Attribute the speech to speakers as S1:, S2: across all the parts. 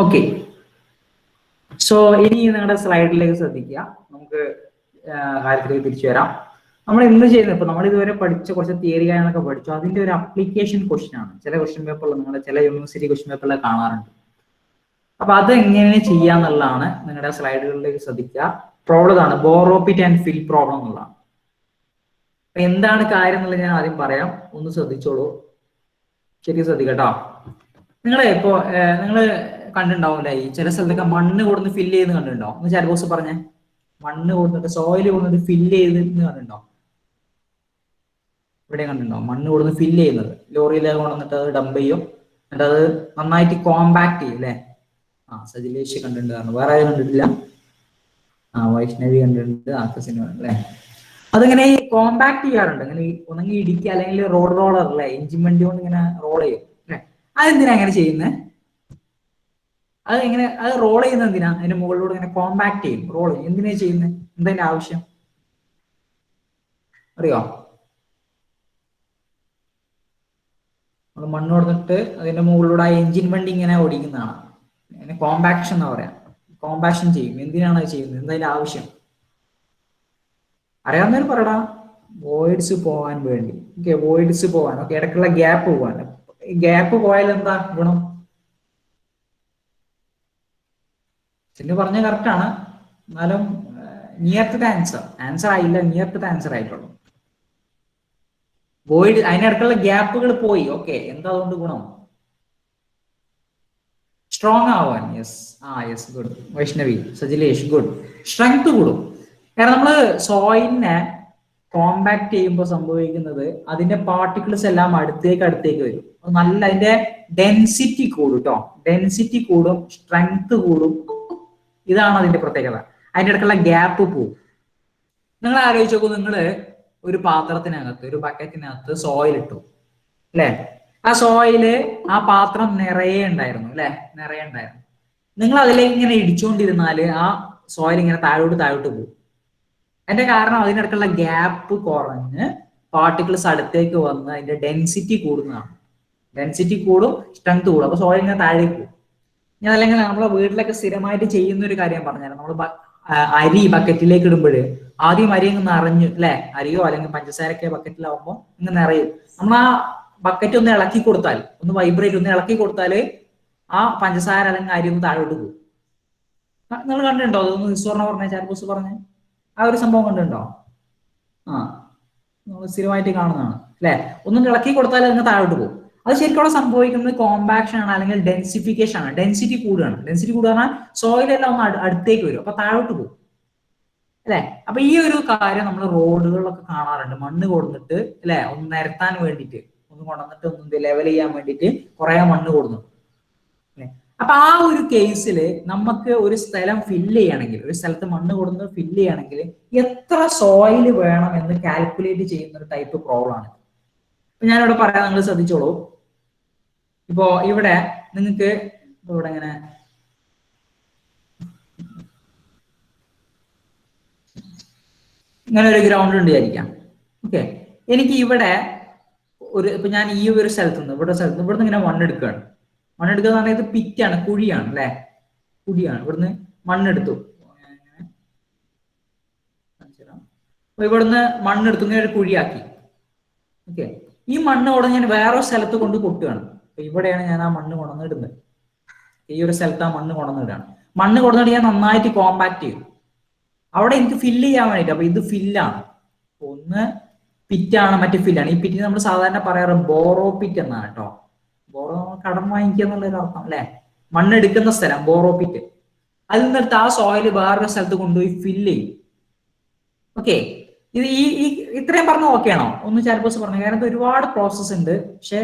S1: Okay, so ഇനി നിങ്ങളുടെ സ്ലൈഡിലേക്ക് ശ്രദ്ധിക്കുക. നമുക്ക് കാര്യത്തിലേക്ക് തിരിച്ചു വരാം. നമ്മൾ ഇന്ന് ചെയ്യുന്നത്, ഇപ്പൊ നമ്മൾ ഇതുവരെ പഠിച്ച കുറച്ച് തിയറി കാര്യങ്ങളൊക്കെ പഠിച്ചു, അതിന്റെ ഒരു അപ്ലിക്കേഷൻ ക്വസ്റ്റ്യൻ ആണ്. ചില ക്വസ്റ്റ്യൻ പേപ്പറിൽ നിങ്ങളുടെ ചില യൂണിവേഴ്സിറ്റി ക്വസ്റ്റ്യൻ പേപ്പറിൽ കാണാറുണ്ട്. അപ്പൊ അത് എങ്ങനെ ചെയ്യാന്നുള്ളതാണ് നിങ്ങളുടെ സ്ലൈഡുകളിലേക്ക് ശ്രദ്ധിക്കുക. പ്രോബ്ലം ഇതാണ്, ബോറോപിറ്റ് ആൻഡ് ഫിൽ പ്രോബ്ലം എന്നുള്ളതാണ്. അപ്പൊ എന്താണ് കാര്യം എന്നുള്ളത് ഞാൻ ആദ്യം പറയാം, ഒന്ന് ശ്രദ്ധിച്ചോളൂ, ശരിക്കും ശ്രദ്ധിക്കട്ടോ. നിങ്ങളെ ഇപ്പോ നിങ്ങള് കണ്ടിട്ടുണ്ടാവില്ല, ഈ ചില സ്ഥലത്തൊക്കെ മണ്ണ് കൊടുന്ന് ഫില്ല് ചെയ്ത് കണ്ടിട്ടുണ്ടോ? ഒന്ന് ചാറ്റ് പറഞ്ഞേ, മണ്ണ് കൊടുത്തിട്ട് സോയിൽ കൊടുത്തിട്ട് ഫില്ല് ചെയ്ത് കണ്ടിട്ടുണ്ടോ? ഇവിടെ കണ്ടിട്ടുണ്ടോ മണ്ണ് കൊടുന്ന് ഫില്ല് ചെയ്യുന്നത്? ലോറിയിലേക്ക് കൊണ്ടുവന്നിട്ട് അത് ഡംപ് ചെയ്യും, എന്നിട്ട് അത് നന്നായിട്ട് കോമ്പാക്ട് ചെയ്യും അല്ലെ? സജിലേഷ് കണ്ടിട്ടുണ്ട്, വേറെ ആരും കണ്ടിട്ടില്ല? വൈഷ്ണവി കണ്ടിട്ടുണ്ട്, ആർക്കസിന് അല്ലെ? അതിങ്ങനെ ഈ കോമ്പാക്ട് ചെയ്യാറുണ്ട്, ഇങ്ങനെ ഒന്നെങ്കിൽ ഇടിക്കുക അല്ലെങ്കിൽ റോഡ് റോളർ അല്ലെ, എഞ്ചിൻ വണ്ടി കൊണ്ട് ഇങ്ങനെ റോൾ ചെയ്യും അല്ലെ? അതെന്തിനാ അങ്ങനെ ചെയ്യുന്നത്? അത് എങ്ങനെ, അത് റോൾ ചെയ്യുന്നത് എന്തിനാ? അതിന്റെ മുകളിലൂടെ ഇങ്ങനെ കോമ്പാക്ട് ചെയ്യും, റോൾ ചെയ്യും. എന്തിനാ ചെയ്യുന്നത്? എന്തതിന്റെ ആവശ്യം അറിയോ? മണ്ണ് കൊടുത്തിട്ട് അതിന്റെ മുകളിലൂടെ ആ എഞ്ചിൻ വണ്ടി ഇങ്ങനെ ഓടിക്കുന്നതാണ്, അതിന് കോമ്പാക്ഷൻ എന്ന് പറയാം. കോമ്പാക്ഷൻ ചെയ്യും. എന്തിനാണ് അത് ചെയ്യുന്നത്? എന്തതിന്റെ ആവശ്യം അറിയാവുന്നവർ പറയടാ. വോയിഡ്സ് പോകാൻ വേണ്ടി. ഓക്കെ, വോയിഡ്സ് പോകാൻ, ഓക്കെ, ഇടയ്ക്കുള്ള ഗ്യാപ്പ് പോകാൻ. ഗ്യാപ്പ് പോയാൽ എന്താ ഗുണം? ചെന്ന് പറഞ്ഞ കറക്റ്റ് ആണ്, എന്നാലും നിയർ ടു ദ ആൻസർ ആയില്ല, നിയർ ടു ദ ആൻസർ ആയിട്ടുള്ളൂ. വോയിഡ്, അതിനിടയ്ക്കുള്ള ഗ്യാപ്പുകൾ പോയി. ഓക്കെ, എന്താ അതുകൊണ്ട് ഗുണം? സ്ട്രോങ് ആവാൻ. Yes, yes, good Vaishnavi, Sajilesh, good. Strength കൂടും. കാരണം നമ്മള് സോയിലിനെ കോമ്പാക്ട് ചെയ്യുമ്പോൾ സംഭവിക്കുന്നത് അതിന്റെ പാർട്ടിക്കിൾസ് എല്ലാം അടുത്തേക്ക് വരും. നല്ല അതിന്റെ ഡെൻസിറ്റി കൂടും കേട്ടോ, ഡെൻസിറ്റി കൂടും, സ്ട്രെങ്ത് കൂടും. ഇതാണ് അതിന്റെ പ്രത്യേകത. അതിന്റെ ഇടയ്ക്കുള്ള ഗ്യാപ്പ് പോവും. നിങ്ങൾ ആലോചിച്ച് നോക്കൂ, നിങ്ങള് ഒരു പാത്രത്തിനകത്ത്, ഒരു ബക്കറ്റിനകത്ത് സോയിൽ ഇട്ടു അല്ലെ? ആ സോയില്, ആ പാത്രം നിറയെ ഉണ്ടായിരുന്നു അല്ലെ? നിറയെ ഉണ്ടായിരുന്നു. നിങ്ങൾ അതിലേക്ക് ഇങ്ങനെ ഇടിച്ചുകൊണ്ടിരുന്നാല് ആ സോയിൽ ഇങ്ങനെ താഴോട്ട് പോകും. അതിന്റെ കാരണം അതിനിടയ്ക്കുള്ള ഗ്യാപ്പ് കുറഞ്ഞ് പാർട്ടിക്കിൾസ് അടുത്തേക്ക് വന്ന് അതിന്റെ ഡെൻസിറ്റി കൂടുന്നതാണ്. ഡെൻസിറ്റി കൂടും, സ്ട്രെങ്ത് കൂടും. അപ്പൊ സോയിൽ ഇങ്ങനെ താഴേക്ക് പോകും. ഞാൻ അല്ലെങ്കിൽ നമ്മളെ വീട്ടിലൊക്കെ സ്ഥിരമായിട്ട് ചെയ്യുന്ന ഒരു കാര്യം പറഞ്ഞുതരാം. നമ്മൾ അരി ബക്കറ്റിലേക്ക് ഇടുമ്പോൾ ആദ്യം അരി ഇങ്ങനെ നിറഞ്ഞു അല്ലെ? അരിയോ അല്ലെങ്കിൽ പഞ്ചസാരയൊക്കെ ബക്കറ്റിലാവുമ്പോൾ ഇങ്ങനെ നിറയും. നമ്മൾ ആ ബക്കറ്റ് ഒന്ന് ഇളക്കി കൊടുത്താൽ, ഒന്ന് വൈബ്രേറ്റ്, ഒന്ന് ഇളക്കി കൊടുത്താല് ആ പഞ്ചസാര അല്ലെങ്കിൽ അരി ഒന്ന് താഴോട്ട് പോകും. നിങ്ങൾ കണ്ടിട്ടുണ്ടോ? അതൊന്ന് നിസ്വർണ്ണ പറഞ്ഞ, ചാർബോസ് പറഞ്ഞ ആ ഒരു സംഭവം കണ്ടിട്ടുണ്ടോ? നമ്മൾ സ്ഥിരമായിട്ട് കാണുന്നതാണ് അല്ലെ? ഒന്നും ഇളക്കി കൊടുത്താൽ അതിന് താഴോട്ട് പോകും. അത് ശരിക്കും അവിടെ സംഭവിക്കുന്നത് കോമ്പാക്ഷൻ ആണ്, അല്ലെങ്കിൽ ഡെൻസിഫിക്കേഷൻ ആണ്. ഡെൻസിറ്റി കൂടുകയാണ്. ഡെൻസിറ്റി കൂടുക സോയിലെല്ലാം ഒന്ന് അടുത്തേക്ക് വരും, അപ്പൊ താഴോട്ട് പോകും അല്ലെ? അപ്പൊ ഈ ഒരു കാര്യം നമ്മൾ റോഡുകളിലൊക്കെ കാണാറുണ്ട്. മണ്ണ് കൊടുത്തിട്ട് അല്ലെ, ഒന്ന് നിരത്താൻ വേണ്ടിയിട്ട്, ഒന്ന് കൊണ്ടുവന്നിട്ട് ഒന്ന് ലെവൽ ചെയ്യാൻ വേണ്ടിയിട്ട് കുറെ മണ്ണ് കൊടുന്നു അല്ലെ? അപ്പൊ ആ ഒരു കേസിൽ നമുക്ക് ഒരു സ്ഥലം ഫില്ല് ചെയ്യണമെങ്കിൽ, ഒരു സ്ഥലത്ത് മണ്ണ് കൊടുത്ത് ഫില്ല് ചെയ്യണമെങ്കിൽ എത്ര സോയിൽ വേണം എന്ന് കാൽക്കുലേറ്റ് ചെയ്യുന്ന ഒരു ടൈപ്പ് പ്രോബ്ലം ആണ്. ഞാനിവിടെ പറയാം, നിങ്ങൾ ശ്രദ്ധിച്ചോളൂ. ഇപ്പോ ഇവിടെ നിങ്ങൾക്ക് ഇവിടെ ഇങ്ങനെ ഒരു ഗ്രൗണ്ട് ഉണ്ട് വിചാരിക്കാം. ഓക്കെ, എനിക്ക് ഇവിടെ ഇപ്പൊ ഞാൻ ഈ ഒരു സ്ഥലത്ത് നിന്ന്, ഇവിടുന്ന് ഇങ്ങനെ മണ്ണെടുക്കുകയാണ്. മണ്ണെടുക്കുക എന്ന് പറഞ്ഞാൽ ഇത് പിറ്റാണ്, കുഴിയാണ് അല്ലെ? കുഴിയാണ്. ഇവിടുന്ന് മണ്ണെടുത്തു, ഇവിടുന്ന് മണ്ണെടുത്തു, ഇങ്ങനെ ഒരു കുഴിയാക്കി. ഓക്കെ, ഈ മണ്ണ് കൊണ്ട് ഞാൻ വേറെ സ്ഥലത്ത് കൊണ്ട് കൊട്ടുകയാണ്. അപ്പൊ ഇവിടെയാണ് ഞാൻ ആ മണ്ണ് കൊണ്ടുവന്നിടുന്നത്. ഈ ഒരു സ്ഥലത്ത് ആ മണ്ണ് കൊണ്ടുവന്നിടുകയാണ്. മണ്ണ് കൊണ്ടുവന്നിട്ട് ഞാൻ നന്നായിട്ട് കോമ്പാക്ട് ചെയ്യും അവിടെ എനിക്ക് ഫില്ല് ചെയ്യാൻ വേണ്ടിയിട്ട്. അപ്പൊ ഇത് ഫില്ലാണ്, ഒന്ന് പിറ്റാണ്, മറ്റേ ഫില്ലാണ്. ഈ പിറ്റിന് നമ്മൾ സാധാരണ പറയാറ് ബോറോ പിറ്റ് എന്നാണ് കേട്ടോ. ബോറോ കടം വാങ്ങിക്കുക എന്നുള്ളൊരു അർത്ഥം അല്ലെ? മണ്ണെടുക്കുന്ന സ്ഥലം ബോറോ പിറ്റ്. അതിൽ നിന്നെടുത്ത് ആ സോയിൽ വേറൊരു സ്ഥലത്ത് കൊണ്ടുപോയി ഫില്ല് ചെയ്യും. ഓക്കെ, ഇത് ഈ ഇത്രയും പറഞ്ഞ ഓക്കെ ആണോ? ഒന്ന് ചാർബോസ് പറഞ്ഞു. കാരണം ഒരുപാട് പ്രോസസ് ഉണ്ട്, പക്ഷെ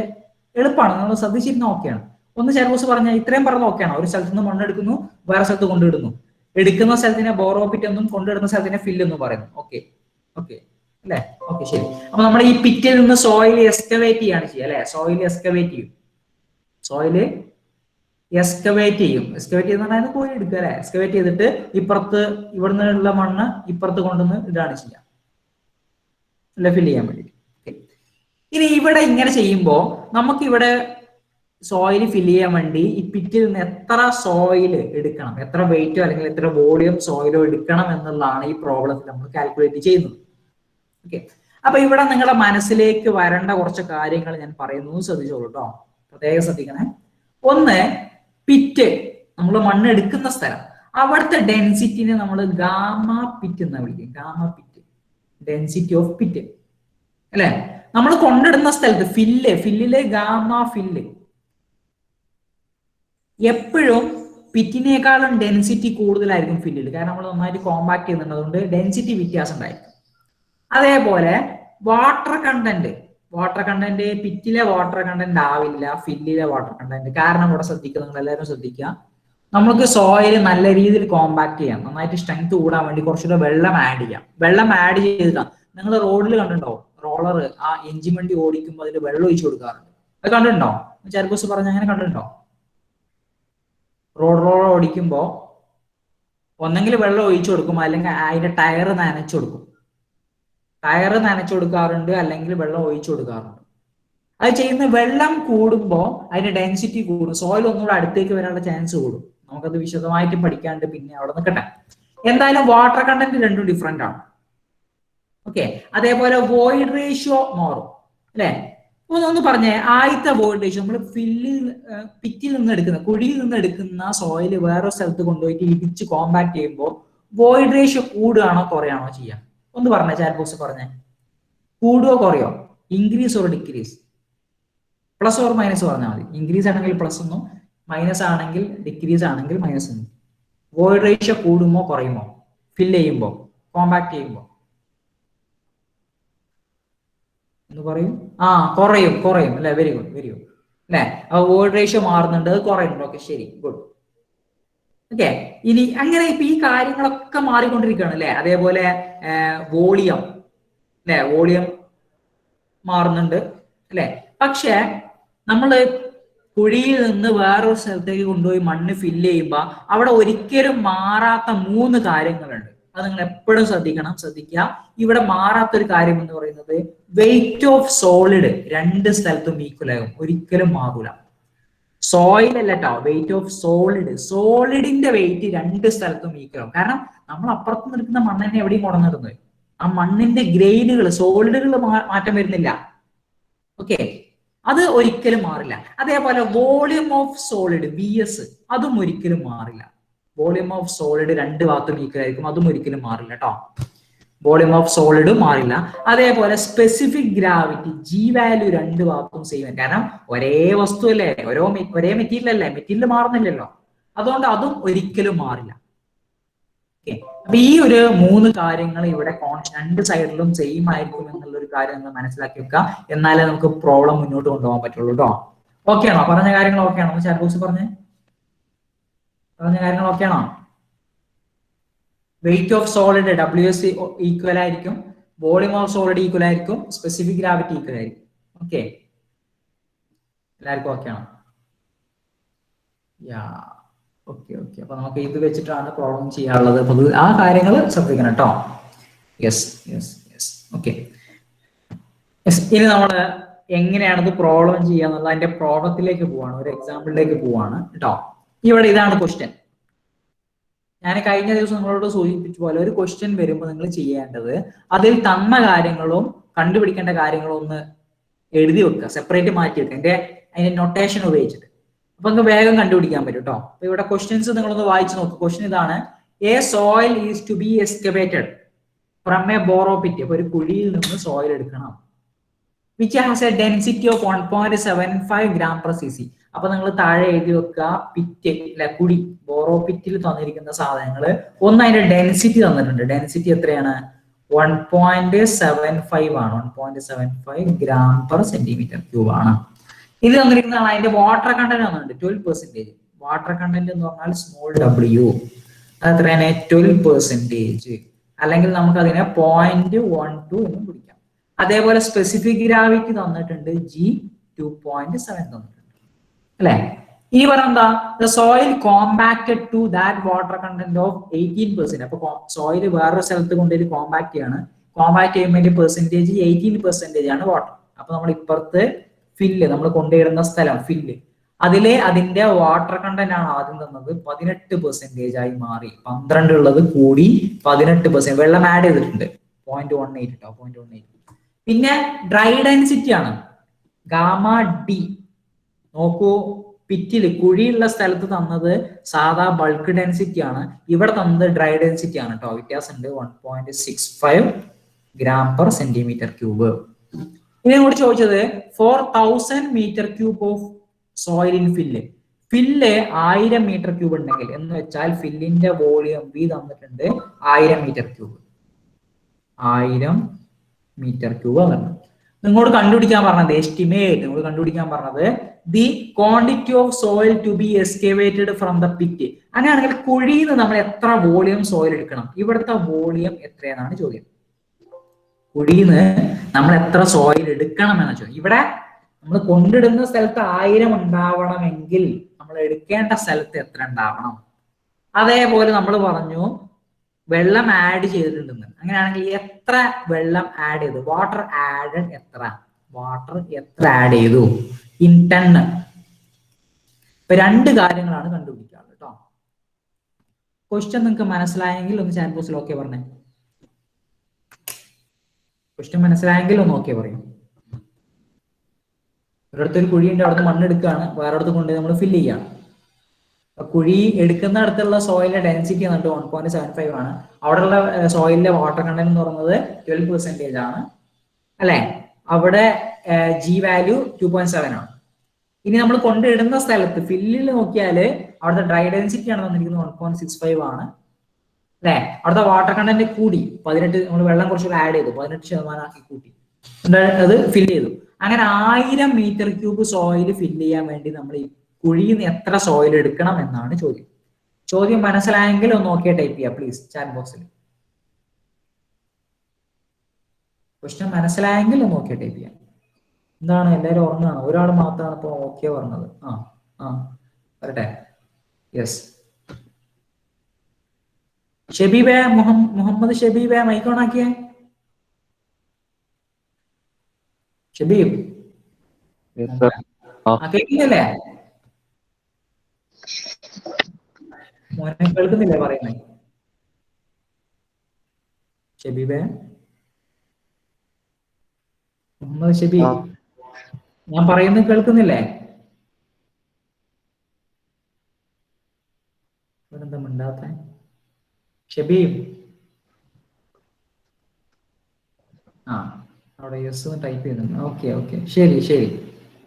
S1: എളുപ്പമാണ്, നമ്മൾ ശ്രദ്ധിച്ചിരുന്ന ഓക്കെയാണ്. ഒന്ന് ചാർബോസ് പറഞ്ഞാൽ ഇത്രയും പറഞ്ഞ ഓക്കെ ആണോ? ഒരു സ്ഥലത്ത് നിന്ന് മണ്ണെടുക്കുന്നു, വേറെ സ്ഥലത്ത് കൊണ്ടിടുന്നു. എടുക്കുന്ന സ്ഥലത്തിനെ ബോറോപിറ്റ് എന്നും കൊണ്ടിടുന്ന സ്ഥലത്തിനെ ഫില്ല് എന്നും പറയുന്നു. ഓക്കെ ഓക്കെ അല്ലെ? ഓക്കെ, ശരി. അപ്പൊ നമ്മൾ ഈ പിറ്റിൽ നിന്ന് സോയിൽ എക്സ്കവേറ്റ് ചെയ്യാണ് ചെയ്യുക അല്ലെ? സോയിൽ എക്സ്കവേറ്റ് ചെയ്യും. സോയില് എക്സ്കവേറ്റ് ചെയ്യും. എക്സ്കവേറ്റ് ചെയ്യുന്ന കോഴി എടുക്കുക അല്ലെ? എക്സ്കവേറ്റ് ചെയ്തിട്ട് ഇപ്പുറത്ത്, ഇവിടുന്നുള്ള മണ്ണ് ഇപ്പുറത്ത് കൊണ്ടുവന്ന് ഇതാണ് ചെയ്യുക അല്ലെ? ഫില്ല് ചെയ്യാൻ വേണ്ടി. ഇനി ഇവിടെ ഇങ്ങനെ ചെയ്യുമ്പോൾ നമുക്ക് ഇവിടെ സോയിൽ ഫില്ല് ചെയ്യാൻ വേണ്ടി ഈ പിറ്റിൽ നിന്ന് എത്ര സോയിൽ എടുക്കണം, എത്ര വെയിറ്റോ അല്ലെങ്കിൽ എത്ര വോളിയം സോയിലോ എടുക്കണം എന്നുള്ളതാണ് ഈ പ്രോബ്ലത്തിൽ നമ്മൾ കാൽക്കുലേറ്റ് ചെയ്യുന്നത്. ഓക്കെ, അപ്പൊ ഇവിടെ നിങ്ങളുടെ മനസ്സിലേക്ക് വരേണ്ട കുറച്ച് കാര്യങ്ങൾ ഞാൻ പറയുന്നു, ശ്രദ്ധിച്ചോളൂ കേട്ടോ, പ്രത്യേകം ശ്രദ്ധിക്കണേ. ഒന്ന്, പിറ്റ്, നമ്മൾ മണ്ണ് എടുക്കുന്ന സ്ഥലം, അവിടുത്തെ ഡെൻസിറ്റിനെ നമ്മൾ ഗാമ പിറ്റ് എന്ന് വിളിക്കും. Gamma pit, density of pit അല്ലെ. നമ്മൾ കൊണ്ടിടുന്ന സ്ഥലത്ത് ഫില്ലില് ഗാമ ഫില്ല് എപ്പോഴും പിറ്റിനേക്കാളും ഡെൻസിറ്റി കൂടുതലായിരിക്കും ഫില്ലിൽ, കാരണം നമ്മൾ നന്നായിട്ട് കോമ്പാക്ട് ചെയ്യുന്നുണ്ട്, അതുകൊണ്ട് ഡെൻസിറ്റി വ്യത്യാസം ഉണ്ടായിരിക്കും. അതേപോലെ വാട്ടർ കണ്ടന്റ് പിറ്റിലെ വാട്ടർ കണ്ടന്റ് ആവില്ല ഫില്ലിലെ വാട്ടർ കണ്ടന്റ്. കാരണം ഇവിടെ ശ്രദ്ധിക്കുക, നിങ്ങൾ എല്ലാവരും ശ്രദ്ധിക്കുക, നമുക്ക് സോയിൽ നല്ല രീതിയിൽ കോമ്പാക്ട് ചെയ്യാം, നന്നായിട്ട് സ്ട്രെങ്ത് കൂടാൻ വേണ്ടി കുറച്ചുകൂടെ വെള്ളം ആഡ് ചെയ്യാം. വെള്ളം ആഡ് ചെയ്താൽ നിങ്ങൾ റോഡിൽ കണ്ടിട്ടുണ്ടോ, റോളർ ആ എഞ്ചിൻ വണ്ടി ഓടിക്കുമ്പോൾ അതിൽ വെള്ളം ഒഴിച്ചു കൊടുക്കാറുണ്ട്, അത് കണ്ടിട്ടുണ്ടോ? ചാർക്കോസ് പറഞ്ഞ അങ്ങനെ കണ്ടിട്ടുണ്ടോ? റോളർ ഓടിക്കുമ്പോ ഒന്നെങ്കിൽ വെള്ളം ഒഴിച്ചു കൊടുക്കും, അല്ലെങ്കിൽ അതിന്റെ ടയർ നനച്ചു കൊടുക്കും. ടയർ നനച്ചു കൊടുക്കാറുണ്ട്, അല്ലെങ്കിൽ വെള്ളം ഒഴിച്ചു കൊടുക്കാറുണ്ട്. അത് ചെയ്യുന്ന വെള്ളം കൂടുമ്പോൾ അതിന്റെ ഡെൻസിറ്റി കൂടും, സോയിൽ ഒന്നുകൂടെ അടുത്തേക്ക് വരാനുള്ള ചാൻസ് കൂടും. നമുക്കത് വിശദമായിട്ട് പഠിക്കാണ്ട്, പിന്നെ അവിടെ നിൽക്കട്ടെ. എന്തായാലും വാട്ടർ കണ്ടന്റ് രണ്ടും ഡിഫറെന്റ് ആണ്. ഓക്കെ, അതേപോലെ വോയിഡ് റേഷ്യോ മാറും അല്ലെ. ഒന്ന് പറഞ്ഞേ, ആദ്യത്തെ വോയിഡ് റേഷ്യോ നമ്മൾ പിറ്റിൽ നിന്ന് എടുക്കുന്ന, കുഴിയിൽ നിന്ന് എടുക്കുന്ന സോയിൽ വേറൊരു സ്ഥലത്ത് കൊണ്ടുപോയിട്ട് ഇടിച്ച് കോമ്പാക്ട് ചെയ്യുമ്പോൾ വോയിഡ് റേഷ്യോ കൂടുകയാണോ കുറയാണോ ചെയ്യാം? ഒന്ന് പറഞ്ഞേ, ചാറ്റ് ബോക്സ് പറഞ്ഞേ, കൂടുകയോ കുറയോ, increase or decrease? Plus or minus പറഞ്ഞാൽ മതി. ഇൻക്രീസ് ആണെങ്കിൽ പ്ലസ് ഒന്നും, മൈനസ് ആണെങ്കിൽ ഡിക്രീസ് ആണെങ്കിൽ മൈനസ് ഒന്നും. വോയിഡ് റേഷ്യോ കൂടുമോ കുറയുമോ ഫില്ല് ചെയ്യുമ്പോൾ, കോമ്പാക്ട് ചെയ്യുമ്പോൾ? എന്ന് പറയും. കുറയും അല്ലെ. വെരി ഗുഡ് അല്ലെ. അപ്പൊ വോയിഡ് റേഷ്യോ മാറുന്നുണ്ട്, അത് കുറയുന്നുണ്ട്. ഓക്കെ, ശരി, ഗുഡ്. ഓക്കെ, ഇനി അങ്ങനെ ഇപ്പൊ ഈ കാര്യങ്ങളൊക്കെ മാറിക്കൊണ്ടിരിക്കുകയാണ് അല്ലെ. അതേപോലെ വോളിയം അല്ലെ, വോളിയം മാറുന്നുണ്ട് അല്ലെ. പക്ഷെ നമ്മള് കുഴിയിൽ നിന്ന് വേറൊരു സ്ഥലത്തേക്ക് കൊണ്ടുപോയി മണ്ണ് ഫില്ല് ചെയ്യുമ്പോൾ അവിടെ ഒരിക്കലും മാറാത്ത 3 കാര്യങ്ങളുണ്ട്. അത് നിങ്ങൾ എപ്പോഴും ശ്രദ്ധിക്കുക. ഇവിടെ മാറാത്തൊരു കാര്യം എന്ന് പറയുന്നത് വെയിറ്റ് ഓഫ് സോളിഡ് 2 സ്ഥലത്തും ഈക്വൽ ആകും, ഒരിക്കലും മാറൂല. സോയിൽ അല്ല കേട്ടോ, വെയിറ്റ് ഓഫ് സോളിഡിന്റെ വെയിറ്റ് 2 സ്ഥലത്തും ഈക്വൽ ആകും. കാരണം നമ്മൾ അപ്പുറത്ത് നിൽക്കുന്ന മണ്ണിനെ എവിടെയും കൊണ്ടുവന്നിരുന്നത്, ആ മണ്ണിന്റെ ഗ്രേഡുകൾ, സോളിഡുകൾ മാറ്റം വരുന്നില്ല. ഓക്കെ, അത് ഒരിക്കലും മാറില്ല. അതേപോലെ വോളിയം ഓഫ് സോളിഡ് VS, അതും ഒരിക്കലും മാറില്ല. വോളിയം ഓഫ് സോളിഡ് 2 ഭാഗത്തും ഈക്വൽ ആയിരിക്കും, അതും ഒരിക്കലും മാറില്ല കേട്ടോ. വോളിയം ഓഫ് സോളിഡ് മാറില്ല. അതേപോലെ സ്പെസിഫിക് ഗ്രാവിറ്റി G വാല്യൂ 2 ഭാഗത്തും സെയിം, കാരണം ഒരേ വസ്തു അല്ലേ, ഒരേ മെറ്റീരിയൽ അല്ലേ, മെറ്റീരിയൽ മാറുന്നില്ലല്ലോ, അതുകൊണ്ട് അതും ഒരിക്കലും മാറില്ല. ഓക്കെ, അപ്പൊ ഈ ഒരു 3 കാര്യങ്ങൾ ഇവിടെ 2 സൈഡിലും സെയിം ആയിരിക്കും എന്നുള്ള ഒരു കാര്യം നിങ്ങൾ മനസ്സിലാക്കി വെക്കുക. എന്നാലേ നമുക്ക് പ്രോബ്ലം മുന്നോട്ട് കൊണ്ടുപോകാൻ പറ്റുള്ളൂ കേട്ടോ. ഓക്കെ ആണോ? പറഞ്ഞ കാര്യങ്ങൾ ഓക്കെ ആണോ? ചാറ്റ് ബോക്സ് പറഞ്ഞ കാര്യങ്ങൾ ഓക്കെ ആണോ? Wait of solid WS equal ആയിരിക്കും, വോളിയം ഓഫ് സോളിഡ് ഈക്വൽ ആയിരിക്കും, സ്പെസിഫിക് ഗ്രാവിറ്റി ഈക്വൽ ആയിരിക്കും. ഓക്കെ, എല്ലാവർക്കും ഓക്കെ ആണോ? യാ, ഓക്കെ. അപ്പൊ നമുക്ക് ഇത് വെച്ചിട്ടാണ് പ്രോബ്ലം ചെയ്യാനുള്ളത്. അപ്പൊ ആ കാര്യങ്ങൾ ശ്രദ്ധിക്കണം കേട്ടോ. യെസ്. ഓക്കെ, ഇനി നമ്മള് എങ്ങനെയാണത് പ്രോബ്ലം ചെയ്യാന്നുള്ള അതിന്റെ പ്രോബ്ലത്തിലേക്ക് പോവാണ്, ഒരു എക്സാമ്പിളിലേക്ക് പോവാണ് കേട്ടോ. ഇവിടെ ഇതാണ് ക്വസ്റ്റ്യൻ. ഞാൻ കഴിഞ്ഞ ദിവസം നിങ്ങളോട് സൂചിപ്പിച്ച പോലെ ഒരു ക്വസ്റ്റ്യൻ വരുമ്പോൾ നിങ്ങൾ ചെയ്യേണ്ടത് അതിൽ തന്ന കാര്യങ്ങളും കണ്ടുപിടിക്കേണ്ട കാര്യങ്ങളും ഒന്ന് എഴുതി വെക്കുക, സെപ്പറേറ്റ് മാറ്റി വെക്കുക, അതിന്റെ നൊട്ടേഷൻ ഉപയോഗിച്ചിട്ട്. അപ്പൊ നിങ്ങൾക്ക് വേഗം കണ്ടുപിടിക്കാൻ പറ്റും കേട്ടോ. അപ്പൊ ഇവിടെ ക്വസ്റ്റ്യൻസ് നിങ്ങളൊന്ന് വായിച്ചു നോക്കുക. ക്വസ്റ്റ്യൻ ഇതാണ്: a soil is to be excavated from a borrow pit. അപ്പൊ ഒരു കുഴിയിൽ നിന്ന് സോയിൽ എടുക്കണം. Which has a density of 1.75 gram per cc. അപ്പൊ നിങ്ങൾ താഴെ എഴുതി വെക്കുക പിറ്റ് അല്ലെ, കുഴി, ബോറോ പിറ്റിൽ തന്നിരിക്കുന്ന സാധനങ്ങൾ. ഒന്ന് അതിന്റെ ഡെൻസിറ്റി തന്നിട്ടുണ്ട്. ഡെൻസിറ്റി എത്രയാണ്? 1.75 ആണ്. 1.75 gram per centimeter³ ആണ്. ഇത് തന്നിരിക്കുന്നതാണ്. അതിന്റെ വാട്ടർ കണ്ടന്റ് തന്നിട്ടുണ്ട് 12%. വാട്ടർ കണ്ടന്റ് എന്ന് പറഞ്ഞാൽ സ്മോൾ w, അതെത്രയാണ്? 12%. അല്ലെങ്കിൽ നമുക്ക് അതിനെ 0.12 എന്നും പിടിക്കാം. അതേപോലെ സ്പെസിഫിക് ഗ്രാവിറ്റി തന്നിട്ടുണ്ട് G 2.7 തന്നിട്ടുണ്ട് അല്ലെ. ഇനി പറഞ്ഞെന്താ? The soil compacted to that water content of 18%. അപ്പൊ സോയിൽ വേറൊരു സ്ഥലത്ത് കൊണ്ടുപോയി കോമ്പാക്ട് ചെയ്യാണ്. കോമ്പാക്ട് ചെയ്യുമ്പോൾ പെർസെന്റേജ് 18% ആണ് വാട്ടർ. അപ്പൊ നമ്മൾ ഇപ്പുറത്ത് ഫില്ല്, നമ്മൾ കൊണ്ടുവരുന്ന സ്ഥലം ഫില്ല്, അതിലെ അതിന്റെ വാട്ടർ കണ്ടന്റ് ആണ് ആദ്യം തന്നത് 18% ആയി മാറി. 12 ഉള്ളത് കൂടി 18%. വെള്ളം ആഡ് ചെയ്തിട്ടുണ്ട് 0.18 കേട്ടോ, 0.18. പിന്നെ ഡ്രൈ ഡെൻസിറ്റി ആണ് ഗാമ ഡി. നോക്കൂ, പിറ്റില് കുഴിയുള്ള സ്ഥലത്ത് തന്നത് സാധാ ബൾക്ക് ഡെൻസിറ്റി ആണ്, ഇവിടെ തന്നത് ഡ്രൈ ഡെൻസിറ്റി ആണ് കേട്ടോ. വ്യത്യാസമുണ്ട്. 1.65 gram per centimeter cube. ഇനി കൂടി ചോദിച്ചത് 4000 meter cube of soil in fill. Fill 1000 metre cube ഉണ്ടെങ്കിൽ, എന്ന് വെച്ചാൽ ഫില്ലിന്റെ വോളിയം വി തന്നിട്ടുണ്ട് 1000 മീറ്റർ ക്യൂബ്. 1000 മീറ്റർ ക്യൂബ് തന്നിട്ടുണ്ട്. നിങ്ങളോട് കണ്ടുപിടിക്കാൻ പറഞ്ഞത് എസ്റ്റിമേറ്റ്, നിങ്ങൾ കണ്ടുപിടിക്കാൻ പറഞ്ഞത് the quantity of soil to be excavated from the pit. അങ്ങനെയാണെങ്കിൽ കുഴിയിൽ നിന്ന് നമ്മൾ എത്ര വോളിയം സോയിൽ എടുക്കണം? ഇവിടുത്തെ വോളിയം എത്രയെന്നാണ് ചോദ്യം. കുഴിയിൽ നിന്ന് നമ്മൾ എത്ര സോയിൽ എടുക്കണം എന്ന ചോദ്യം. ഇവിടെ നമ്മൾ കൊണ്ടിടുന്ന സ്ഥലത്ത് 1000 ഉണ്ടാവണമെങ്കിൽ നമ്മൾ എടുക്കേണ്ട സ്ഥലത്ത് എത്ര ഉണ്ടാവണം? അതേപോലെ നമ്മൾ പറഞ്ഞു വെള്ളം ആഡ് ചെയ്തിട്ടുണ്ടെന്ന്. അങ്ങനെയാണെങ്കിൽ എത്ര വെള്ളം ആഡ് ചെയ്തു? വാട്ടർ ആഡഡ് എത്ര? വാട്ടർ എത്ര ആഡ് ചെയ്തു? In ton. ഇപ്പൊ 2 കാര്യങ്ങളാണ് കണ്ടുപിടിക്കാറ് കേട്ടോ. ക്വസ്റ്റ്യൻ നിങ്ങൾക്ക് മനസ്സിലായെങ്കിൽ ഒന്ന് ചാറ്റ് ബോക്സിൽ ഓക്കെ പറഞ്ഞേ. ക്വസ്റ്റ്യൻ മനസ്സിലായെങ്കിൽ ഒന്ന് ഓക്കെ പറയും. ഒരിടത്തൊരു കുഴിയുണ്ട്, അവിടുന്ന് മണ്ണെടുക്കുകയാണ്, വേറെ അടുത്ത് കൊണ്ട് നമ്മൾ ഫില്ല് ചെയ്യാണ്. കുഴി എടുക്കുന്ന അടുത്തുള്ള സോയിലിന്റെ ഡെൻസിറ്റി എന്നിട്ട് 1.75 ആണ്. അവിടെയുള്ള സോയിലിന്റെ വാട്ടർ കണ്ടന്റ് എന്ന് പറയുന്നത് 12% ആണ് അല്ലെ. അവിടെ ജി വാല്യൂ 2.7 ആണ്. ഇനി നമ്മൾ കൊണ്ടിടുന്ന സ്ഥലത്ത് ഫില്ലിൽ നോക്കിയാല് അവിടുത്തെ ഡ്രൈ ഡെൻസിറ്റി ആണ് തന്നിരിക്കുന്നത് 1.65 ആണ് അല്ലെ. അവിടുത്തെ വാട്ടർ കണ്ടന്റ് കൂടി 18, നമ്മൾ വെള്ളം കുറച്ചുകൂടി ആഡ് ചെയ്തു, 18% ആക്കി കൂട്ടി, അത് ഫില്ല് ചെയ്തു. അങ്ങനെ 1000 മീറ്റർ ക്യൂബ് സോയിൽ ഫില്ല് ചെയ്യാൻ വേണ്ടി നമ്മൾ ഈ കുഴിയിൽ നിന്ന് എത്ര സോയിൽ എടുക്കണം എന്നാണ് ചോദ്യം. ചോദ്യം മനസ്സിലായെങ്കിൽ ഒന്ന് നോക്കിയാൽ ടൈപ്പ് ചെയ്യാം പ്ലീസ് ചാറ്റ് ബോക്സിൽ. ക്വസ്റ്റ്യൻ മനസ്സിലായെങ്കിൽ ഒന്ന് നോക്കിയാൽ ടൈപ്പ് ചെയ്യാം. എന്താണ് എല്ലാവരും ഉറങ്ങാണ്? ഒരാൾ മാത്രമാണ് ഇപ്പൊ ഓക്കെ പറഞ്ഞത്. വരട്ടെ. യെസ്, ഷബീബേ, മുഹമ്മദ് ഷബീബേ, മൈക്ക് ഓൺ ആക്കിയേ. ഷബീബ് കേൾക്കുന്നില്ലേ? മോനെ കേൾക്കുന്നില്ലേ പറയുന്നേ? ഷബീബേ, മുഹമ്മദ് ഷബീബ്, ഞാൻ പറയുന്നത് കേൾക്കുന്നില്ലേ? ഇവരെന്താ മിണ്ടാത്തെ? ഷബീബ്, അവിടെ യെസ് ടൈപ്പ് ചെയ്യുന്നുണ്ട്. ഓക്കെ ഓക്കെ, ശരി ശരി,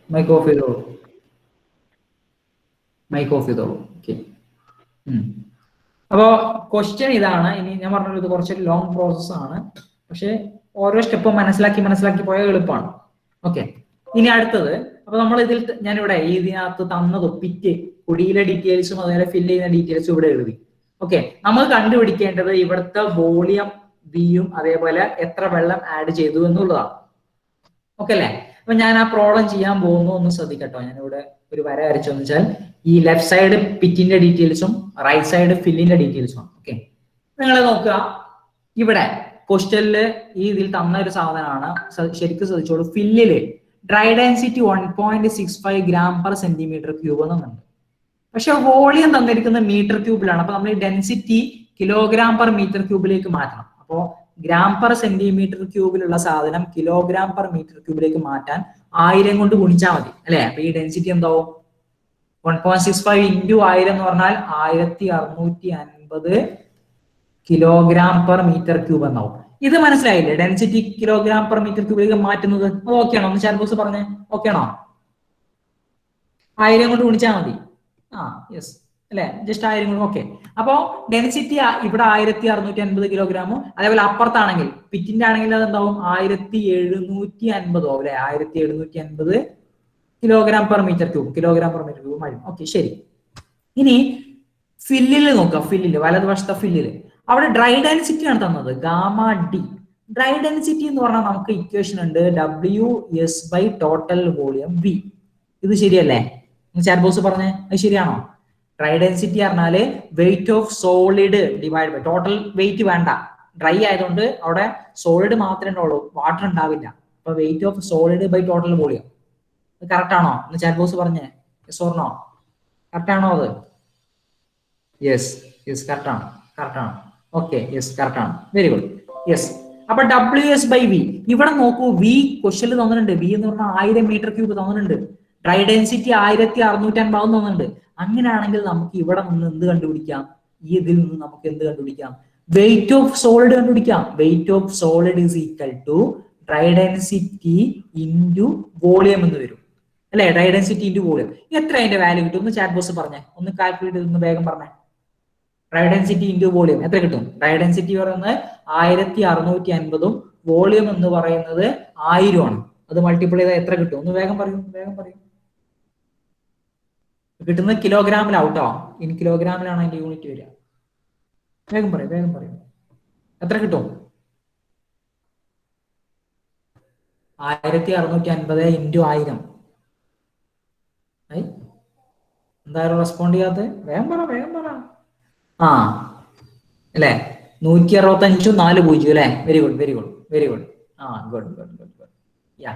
S1: മൈക്ക് ഓഫ് ചെയ്തോളൂ, മൈക്ക് ഓഫ് ചെയ്തോളൂ. ഓക്കെ. അപ്പോ ക്വസ്റ്റ്യൻ ഇതാണ്. ഇനി ഞാൻ പറഞ്ഞത് ഇത് കുറച്ച് ലോങ് പ്രോസസ് ആണ്, പക്ഷെ ഓരോ സ്റ്റെപ്പും മനസ്സിലാക്കി പോയാൽ എളുപ്പമാണ്. ഓക്കെ. ഇനി അടുത്തത്, അപ്പൊ നമ്മൾ ഇതിൽ ഞാനിവിടെ ഇതിനകത്ത് തന്നത് പിറ്റ് കുടിയിലെ ഡീറ്റെയിൽസും അതുപോലെ ഫില്ല് ചെയ്യുന്ന ഡീറ്റെയിൽസും ഇവിടെ എഴുതി. ഓക്കെ. നമ്മൾ കണ്ടുപിടിക്കേണ്ടത് ഇവിടുത്തെ വോളിയം വിയും അതേപോലെ എത്ര വെള്ളം ആഡ് ചെയ്തു എന്നുള്ളതാണ്. ഓക്കെ അല്ലേ? അപ്പൊ ഞാൻ ആ പ്രോബ്ലം ചെയ്യാൻ പോകുന്നു, ഒന്ന് ശ്രദ്ധിക്കട്ടോ. ഞാനിവിടെ ഒരു വര വരച്ചെന്ന് വെച്ചാൽ ഈ ലെഫ്റ്റ് സൈഡ് പിറ്റിന്റെ ഡീറ്റെയിൽസും റൈറ്റ് സൈഡ് ഫില്ലിന്റെ ഡീറ്റെയിൽസും. ഓക്കെ, നിങ്ങൾ നോക്കുക, ഇവിടെ ക്വസ്റ്റ്യനില് ഈ ഇതിൽ തന്ന ഒരു സാധനമാണ്, ശരിക്കും ശ്രദ്ധിച്ചോളൂ. ഫില്ലില് dry density 1.65 gram per centimeter cube എന്നുണ്ട്. പക്ഷെ വോളിയം തന്നിരിക്കുന്നത് മീറ്റർ ക്യൂബിലാണ്. അപ്പൊ നമ്മൾ ഈ ഡെൻസിറ്റി കിലോഗ്രാം പെർ മീറ്റർ ക്യൂബിലേക്ക് മാറ്റണം. അപ്പോ gram per centimeter ക്യൂബിലുള്ള സാധനം കിലോഗ്രാം പെർ മീറ്റർ ക്യൂബിലേക്ക് മാറ്റാൻ 1000 കൊണ്ട് ഗുണിച്ചാൽ മതി അല്ലെ. അപ്പൊ ഈ ഡെൻസിറ്റി എന്താവും? 1.65 into 1000 എന്ന് പറഞ്ഞാൽ 1650 കിലോഗ്രാം പെർ മീറ്റർ ക്യൂബ് എന്നാവും. ഇത് മനസ്സിലായില്ലേ? ഡെൻസിറ്റി കിലോഗ്രാം പെർ മീറ്റർ ക്യൂബിലേക്ക് മാറ്റുന്നത് ഓക്കെ ആണോ? ഒന്ന് ചാറ്റ് ബോക്സ് പറഞ്ഞേ, ഓക്കെ ആണോ? 1000 കൊണ്ട് ഗുണിച്ചാൽ മതി. യെസ് അല്ലെ, ജസ്റ്റ് 1000 കൊണ്ട്. ഓക്കെ. അപ്പോ ഡെൻസിറ്റി ഇവിടെ 1650 കിലോഗ്രാമും, അതേപോലെ അപ്പുറത്താണെങ്കിൽ പിറ്റിന്റെ ആണെങ്കിൽ അത് എന്താവും? 1750 അല്ലെ, 1750 കിലോഗ്രാം പെർ മീറ്റർ ക്യൂബ് മതി. ഓക്കെ, ശരി. ഇനി ഫില്ലില് നോക്കാം. ഫില്ലില് വലതുവശത്തെ ഫില്ലില് അവിടെ ഡ്രൈ ഡെൻസിറ്റി ആണ് തന്നത്, ഗാമ ഡി. ഡ്രൈ ഡെൻസിറ്റി എന്ന് പറഞ്ഞാൽ നമുക്ക് ഇക്വേഷൻ ഉണ്ട്, WS by total volume V. ഇത് ശരിയല്ലേ? ചാറ്റ് ബോക്സ് പറഞ്ഞേ, അത് ശരിയാണോ? ഡ്രൈ ഡെൻസിറ്റി പറഞ്ഞാല് weight of solid divide by total weight വേണ്ട, ഡ്രൈ ആയതുകൊണ്ട് അവിടെ സോളിഡ് മാത്രമേ ഉണ്ടാവുള്ളൂ, വാട്ടർ ഉണ്ടാവില്ല. അപ്പൊ weight of solid by total volume correct ആണോ? ഒന്ന് ചാറ്റ് ബോക്സ് പറഞ്ഞേ. Yes or no? കറക്റ്റ് ആണോ അത്? യെസ് യെസ് കറക്റ്റ് ആണ്, കറക്റ്റ് ആണ്. ഓക്കെ യെസ് കറക്റ്റ് ആണ്, വെരി ഗുഡ്. യെസ്. അപ്പൊ WS/V ഇവിടെ നോക്കൂ, വി ക്വസ്റ്റ്യനിൽ തന്നിട്ടുണ്ട്. വി എന്ന് പറഞ്ഞാൽ 1000 മീറ്റർ ക്യൂബ് തന്നിട്ടുണ്ട്. ഡ്രൈ ഡെൻസിറ്റി 1650 തന്നിട്ടുണ്ട്. അങ്ങനെയാണെങ്കിൽ നമുക്ക് ഇവിടെ നിന്ന് എന്ത് കണ്ടുപിടിക്കാം? ഇതിൽ നിന്ന് നമുക്ക് എന്ത് കണ്ടുപിടിക്കാം? വെയിറ്റ് ഓഫ് സോളിഡ് കണ്ടുപിടിക്കാം. Weight of solid is equal to dry density into volume എന്ന് വരും അല്ലെ? Dry density into volume. എത്ര അതിന്റെ വാല്യൂ കിട്ടും? ഒന്ന് ചാറ്റ് ബോക്സ് പറഞ്ഞേ, ഒന്ന് കാൽക്കുലേറ്റ് ചെയ്ത് വേഗം പറഞ്ഞേ. ഡ്രൈ ഡെൻസിറ്റി ഇൻറ്റു വോളിയം എത്ര കിട്ടും? ഡ്രൈ ഡെൻസിറ്റി പറയുന്നത് 1650 വോളിയം എന്ന് പറയുന്നത് 1000 ആണ്. അത് മൾട്ടിപ്ലൈ ചെയ്താൽ എത്ര കിട്ടും? ഒന്ന് വേഗം പറയൂ, വേഗം പറയൂ. കിട്ടുന്നത് കിലോഗ്രാമിലാവട്ടോ. ഇൻ കിലോഗ്രാമിലാണ് അതിന്റെ യൂണിറ്റ് വരിക. വേഗം പറയൂ, വേഗം പറയൂ. എത്ര കിട്ടും? 1650 ഇൻറ്റു 1000. എന്തായാലും റെസ്പോണ്ട് ചെയ്യാത്ത? വേഗം പറ, വേഗം പറ. ആ അല്ലെ, 165 40 അല്ലെ? Very good, very good, very good. ആ ഗുഡ് ഗുഡ് ഗുഡ് ഗുഡ്. യാ,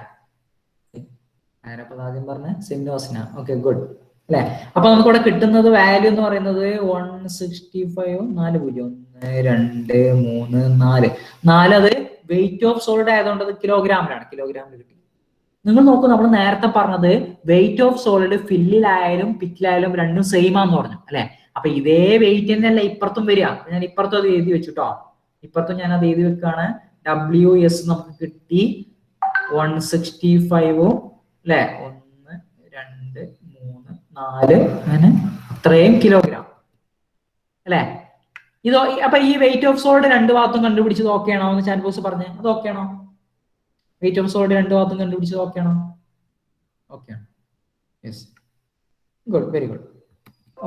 S1: ആരപ്പോ ആദ്യം പറഞ്ഞ സിംനോസിന. ഓക്കെ ഗുഡ് അല്ലെ? അപ്പൊ നമുക്ക് ഇവിടെ കിട്ടുന്നത് വാല്യൂ എന്ന് പറയുന്നത് 165 40 1 2 3 4 4. അത് വെയിറ്റ് ഓഫ് സോളിഡ് ആയതുകൊണ്ട് അത് കിലോഗ്രാമിലാണ്, കിലോഗ്രാമിൽ കിട്ടി. നിങ്ങൾ നോക്കൂ, നമ്മൾ നേരത്തെ പറഞ്ഞത് വെയിറ്റ് ഓഫ് സോളിഡ് ഫില്ലിലായാലും പിറ്റിലായാലും രണ്ടും സെയിം ആന്ന് പറഞ്ഞു അല്ലെ? അപ്പൊ ഇതേ വെയിറ്റ് തന്നെയല്ല ഇപ്പുറത്തും വരിക. ഞാൻ ഇപ്പുറത്തും അത് എഴുതി വെച്ചുട്ടോ. ഇപ്പുറത്തും ഞാൻ അത് എഴുതി വെക്കാണ്. WS നമുക്ക് കിട്ടി 165 അല്ലെ? 1 2 3 4 അങ്ങനെ അത്രയും കിലോഗ്രാം അല്ലെ? ഇതോ? അപ്പൊ ഈ വെയിറ്റ് ഓഫ് സോളിഡ് രണ്ട് ഭാഗത്തും കണ്ടുപിടിച്ചത് ഓക്കെ ആണോ എന്ന് ചാറ്റ് ബോക്സ് പറഞ്ഞേ. അത് ഓക്കെ ആണോ? വെയിറ്റ് ഓഫ് സോളിഡ് രണ്ട് ഭാഗത്തും കണ്ടുപിടിച്ചത് ഓക്കെ ആണോ? ഓക്കെ ആണ്. Yes good, very good.